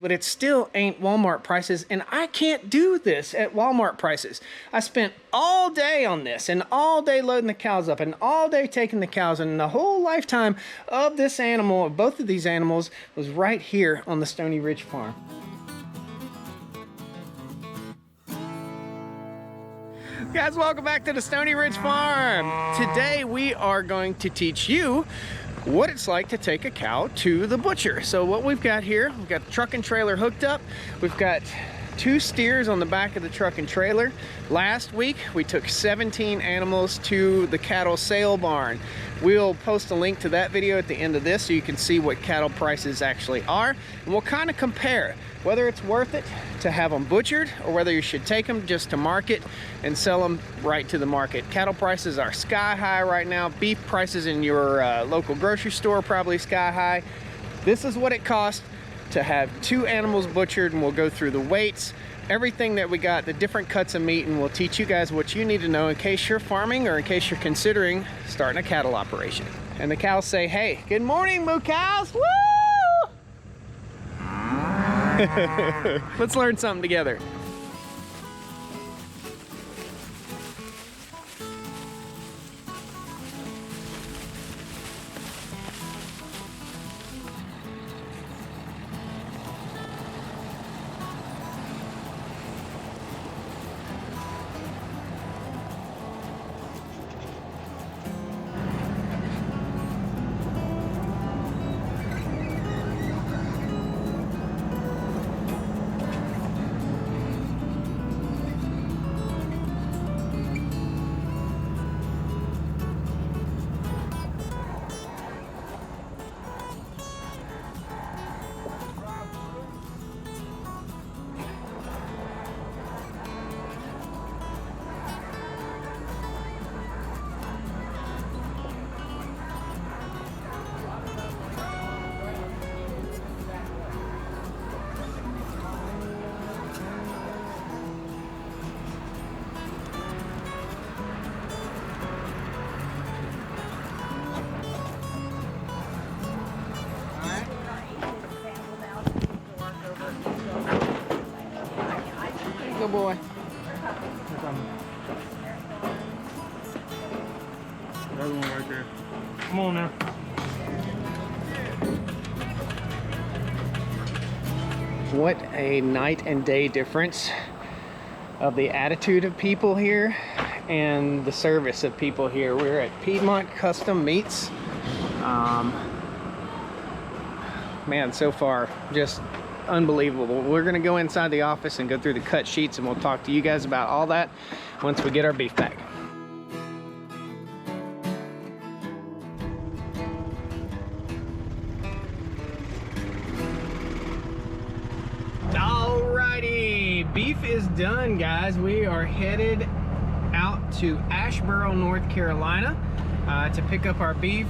But it still ain't Walmart prices, and I can't do this at Walmart prices. I spent all day on this, and all day loading the cows up, and all day taking the cows, and the whole lifetime of this animal, of both of these animals, was right here on the Stoney Ridge farm. Guys, welcome back to the Stoney Ridge farm. Today we are going to teach you what it's like to take a cow to the butcher. So what we've got here, we've got the truck and trailer hooked up. We've got 2 steers on the back of the truck and trailer. Last week, we took 17 animals to the cattle sale barn. We'll post a link to that video at the end of this so you can see what cattle prices actually are. And we'll kind of compare whether it's worth it to have them butchered or whether you should take them just to market and sell them right to the market. Cattle prices are sky high right now. Beef prices in your local grocery store probably sky high. This is what it costs to have 2 animals butchered, and we'll go through the weights, everything that we got, the different cuts of meat, and we'll teach you guys what you need to know in case you're farming or in case you're considering starting a cattle operation. And the cows say, hey, good morning, moo cows. Woo! Let's learn something together. Good boy. Another one right there. Come on now. What a night and day difference of the attitude of people here and the service of people here. We're at Piedmont Custom Meats. Man, so far, just unbelievable. We're gonna go inside the office and go through the cut sheets, and we'll talk to you guys about all that once we get our beef back. Alrighty, beef is done, guys. We are headed out to Asheboro, North Carolina to pick up our beef.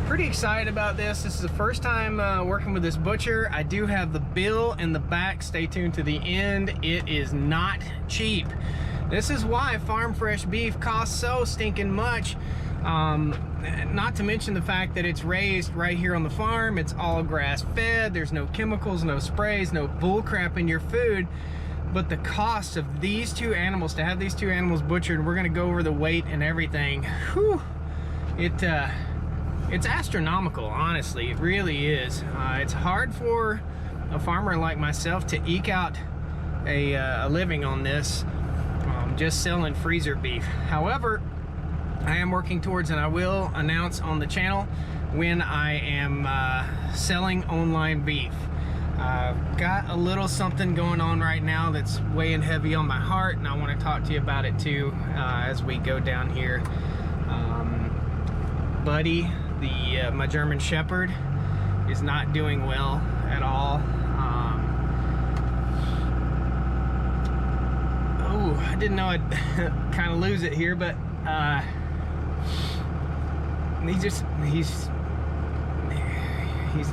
Pretty excited about this. This is the first time working with this butcher. I do have the bill in the back. Stay tuned to the end. It is not cheap. This is why farm fresh beef costs so stinking much. Not to mention the fact that it's raised right here on the farm. It's all grass fed. There's no chemicals, no sprays, no bull crap in your food. But the cost of these 2 animals, to have these 2 animals butchered, we're gonna go over the weight and everything. Whew. It's astronomical, honestly. It really is. It's hard for a farmer like myself to eke out a living on this, just selling freezer beef. However, I am working towards, and I will announce on the channel when I am selling online beef. I've got a little something going on right now that's weighing heavy on my heart, and I want to talk to you about it too as we go down here. Buddy, my German Shepherd, is not doing well at all. Oh, I didn't know I'd kind of lose it here, but he's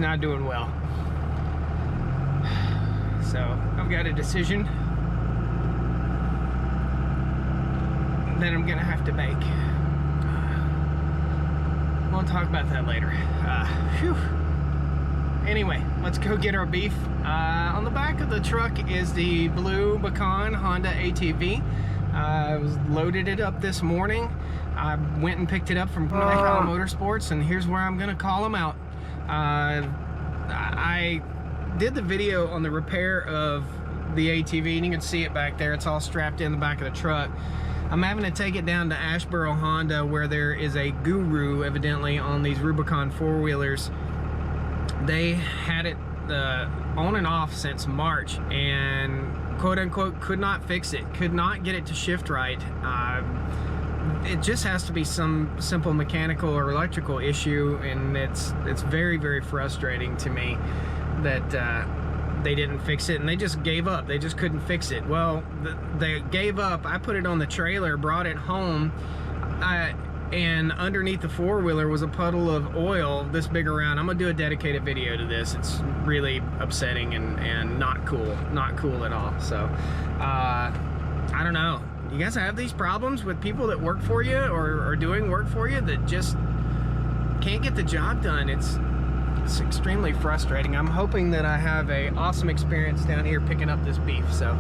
not doing well. So I've got a decision that I'm gonna have to make. We'll talk about that later. Phew. Anyway, let's go get our beef. On the back of the truck is the blue Bacan Honda ATV. I loaded it up this morning. I went and picked it up from Kyle Motorsports, and here's where I'm gonna call them out. I did the video on the repair of the ATV, and you can see it back there. It's all strapped in the back of the truck. I'm having to take it down to Asheboro Honda, where there is a guru evidently on these Rubicon four-wheelers. They had it on and off since March, and quote unquote could not fix it, could not get it to shift right. It just has to be some simple mechanical or electrical issue, and it's very, very frustrating to me that they didn't fix it, and they just gave up. They just couldn't fix it. Well, they gave up. I put it on the trailer, brought it home, and underneath the four-wheeler was a puddle of oil this big around. I'm gonna do a dedicated video to this. It's really upsetting and not cool at all. So I don't know, you guys have these problems with people that work for you or doing work for you that just can't get the job done? It's extremely frustrating. I'm hoping that I have a awesome experience down here picking up this beef. So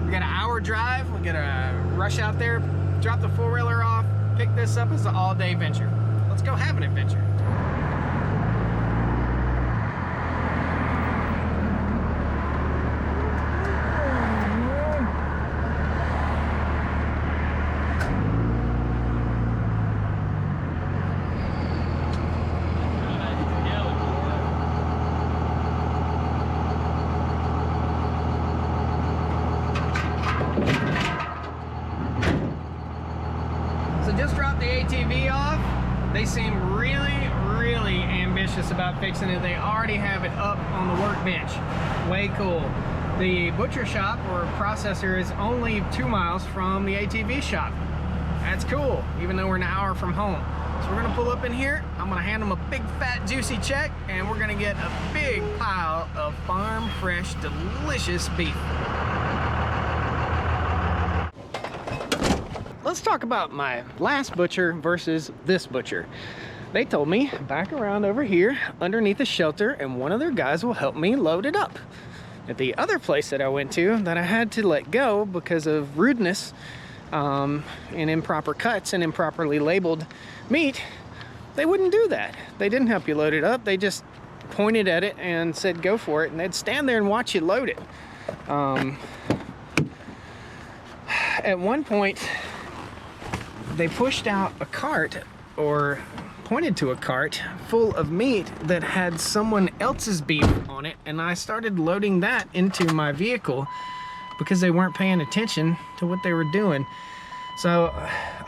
we got an hour drive. We gotta rush out there, drop the four-wheeler off, pick this up as an all-day venture. Let's go have an adventure. So just dropped the ATV off. They seem really, really ambitious about fixing it. They already have it up on the workbench. Way cool. The butcher shop or processor is only 2 miles from the ATV shop. That's cool, even though we're an hour from home. So we're gonna pull up in here. I'm gonna hand them a big, fat, juicy check, and we're gonna get a big pile of farm fresh, delicious beef. Let's talk about my last butcher versus this butcher. They told me back around over here underneath the shelter, and one of their guys will help me load it up. At the other place that I went to that I had to let go because of rudeness and improper cuts and improperly labeled meat, they wouldn't do that. They didn't help you load it up. They just pointed at it and said go for it, and they'd stand there and watch you load it. At one point, they pushed out a cart, or pointed to a cart full of meat that had someone else's beef on it, and I started loading that into my vehicle because they weren't paying attention to what they were doing. So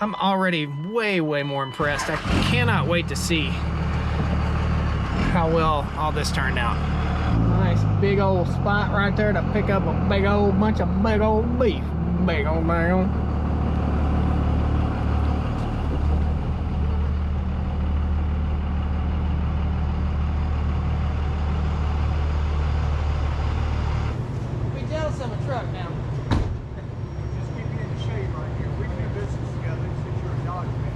I'm already way, way more impressed. I cannot wait to see how well all this turned out. Nice big old spot right there to pick up a big old bunch of big old beef. Big old bag. Truck now. Just keep me in the shade right here. We can do business together since you're a dog man.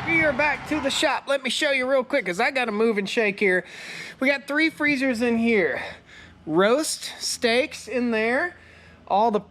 We are back to the shop. Let me show you real quick because I got to move and shake here. We got 3 freezers in here. Roast steaks in there. All the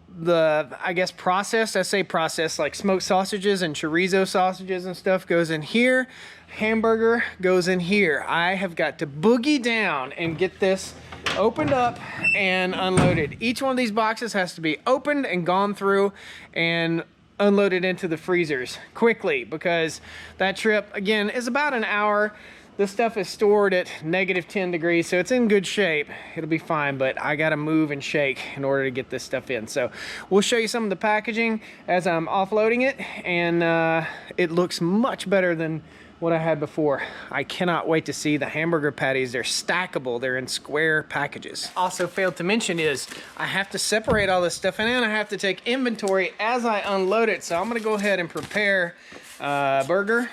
I guess processed, I say processed, like smoked sausages and chorizo sausages and stuff goes in here. Hamburger goes in here. I have got to boogie down and get this opened up and unloaded. Each one of these boxes has to be opened and gone through and unloaded into the freezers quickly, because that trip again is about an hour. This stuff is stored at -10 degrees, so it's in good shape. It'll be fine, but I gotta move and shake in order to get this stuff in. So we'll show you some of the packaging as I'm offloading it, and it looks much better than what I had before. I cannot wait to see the hamburger patties. They're stackable, they're in square packages. Also failed to mention is I have to separate all this stuff and I have to take inventory as I unload it. So I'm gonna go ahead and prepare a burger.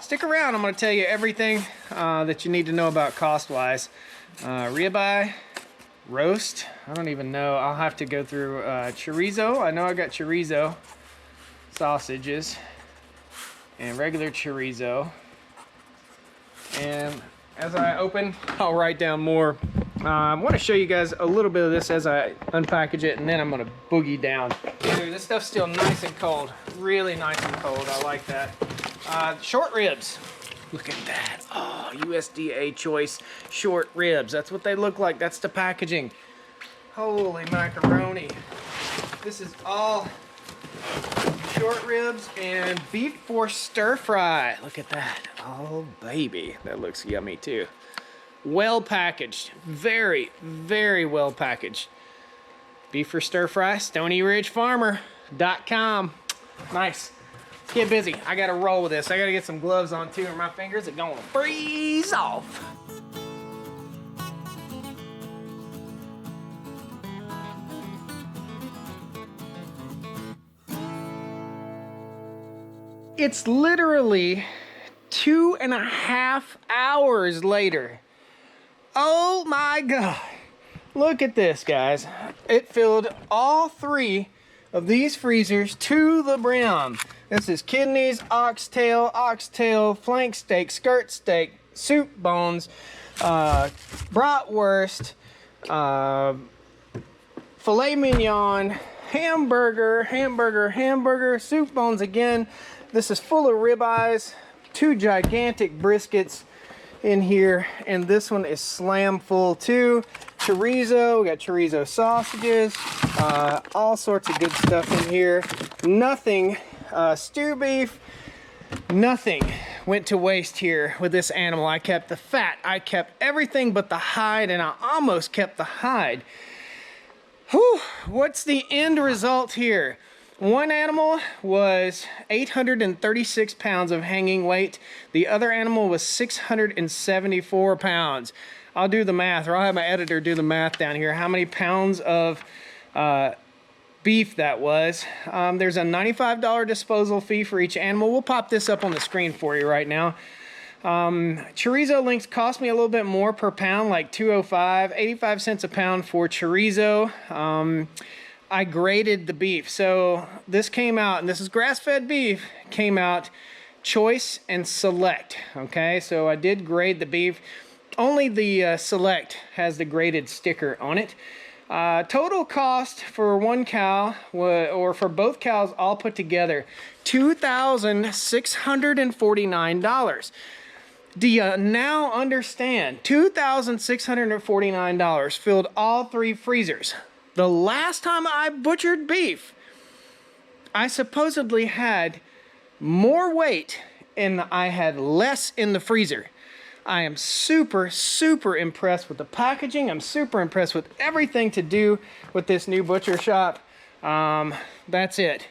Stick around, I'm gonna tell you everything that you need to know about cost-wise. Ribeye, roast, I don't even know. I'll have to go through chorizo. I know I got chorizo, sausages, and regular chorizo. And as I open, I'll write down more. I want to show you guys a little bit of this as I unpackage it, and then I'm gonna boogie down. Dude, this stuff's still nice and cold, really nice and cold. I like that. Short ribs. Look at that. Oh, USDA choice short ribs. That's what they look like. That's the packaging. Holy macaroni. This is all short ribs and beef for stir fry. Look at that. Oh, baby. That looks yummy too. Well packaged. Very, very well packaged. Beef for stir fry, StoneyRidgeFarmer.com. Nice. Let's get busy. I gotta roll with this. I gotta get some gloves on too, or my fingers are gonna freeze off. It's literally 2.5 hours later. Oh my God. Look at this, guys. It filled all 3 of these freezers to the brim. This is kidneys, oxtail, flank steak, skirt steak, soup bones, bratwurst, filet mignon, hamburger, soup bones again. This is full of ribeyes, 2 gigantic briskets in here, and this one is slam full too. Chorizo, we got chorizo sausages, all sorts of good stuff in here. Nothing, stew beef, nothing went to waste here with this animal. I kept the fat, I kept everything but the hide, and I almost kept the hide. Whew, what's the end result here? One animal was 836 pounds of hanging weight. The other animal was 674 pounds. I'll do the math, or I'll have my editor do the math down here. How many pounds of beef that was. There's a $95 disposal fee for each animal. We'll pop this up on the screen for you right now. Chorizo links cost me a little bit more per pound, like $2.05, 85 cents a pound for chorizo. I graded the beef. So this came out, and this is grass-fed beef, came out choice and select. Okay, so I did grade the beef. Only the select has the graded sticker on it. Total cost for one cow, or for both cows all put together, $2,649. Do you now understand? $2,649 filled all 3 freezers. The last time I butchered beef, I supposedly had more weight and I had less in the freezer. I am super, super impressed with the packaging. I'm super impressed with everything to do with this new butcher shop. That's it.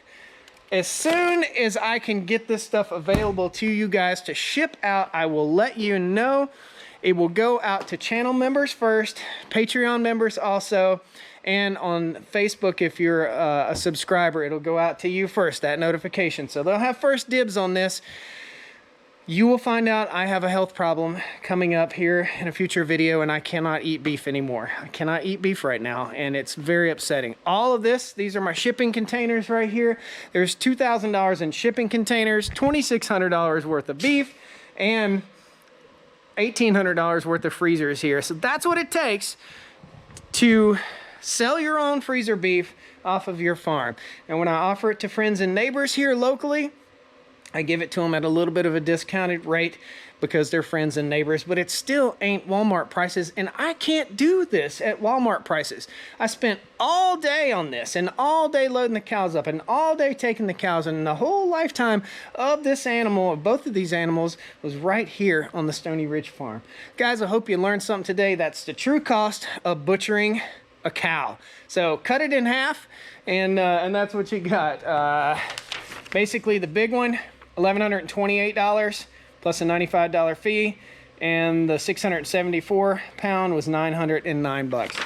As soon as I can get this stuff available to you guys to ship out, I will let you know. It will go out to channel members first, Patreon members also, and on Facebook, if you're a subscriber, it'll go out to you first, that notification. So they'll have first dibs on this. You will find out I have a health problem coming up here in a future video, and I cannot eat beef anymore. I cannot eat beef right now, and it's very upsetting. All of this, these are my shipping containers right here. There's $2,000 in shipping containers, $2,600 worth of beef, and $1,800 worth of freezers here. So that's what it takes to sell your own freezer beef off of your farm. And when I offer it to friends and neighbors here locally, I give it to them at a little bit of a discounted rate because they're friends and neighbors, but it still ain't Walmart prices, and I can't do this at Walmart prices. I spent all day on this, and all day loading the cows up, and all day taking the cows, and the whole lifetime of this animal, of both of these animals, was right here on the Stoney Ridge farm. Guys, I hope you learned something today. That's the true cost of butchering a cow. So cut it in half, and that's what you got. Basically, the big one, $1,128 plus a $95 fee, and the 674 pound was 909 bucks.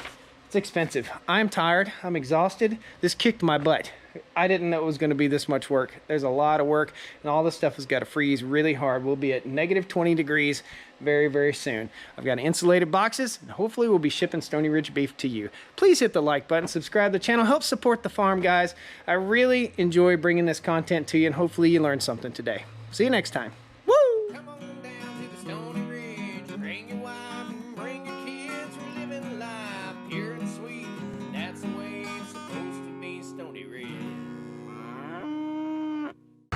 It's expensive. I'm tired. I'm exhausted. This kicked my butt. I didn't know it was going to be this much work. There's a lot of work, and all this stuff has got to freeze really hard. We'll be at negative 20 degrees very, very soon. I've got insulated boxes, and hopefully we'll be shipping Stoney Ridge beef to you. Please hit the like button, subscribe to the channel, help support the farm, guys. I really enjoy bringing this content to you, and hopefully you learned something today. See you next time. Woo! Come on down to the Stoney Ridge, bring your wife and bring your kids. We're living life pure and sweet. That's the way it's supposed to be, Stoney Ridge.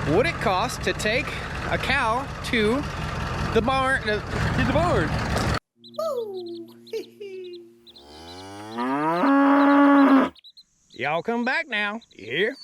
What it costs to take a cow to the barn, Y'all come back now. You hear?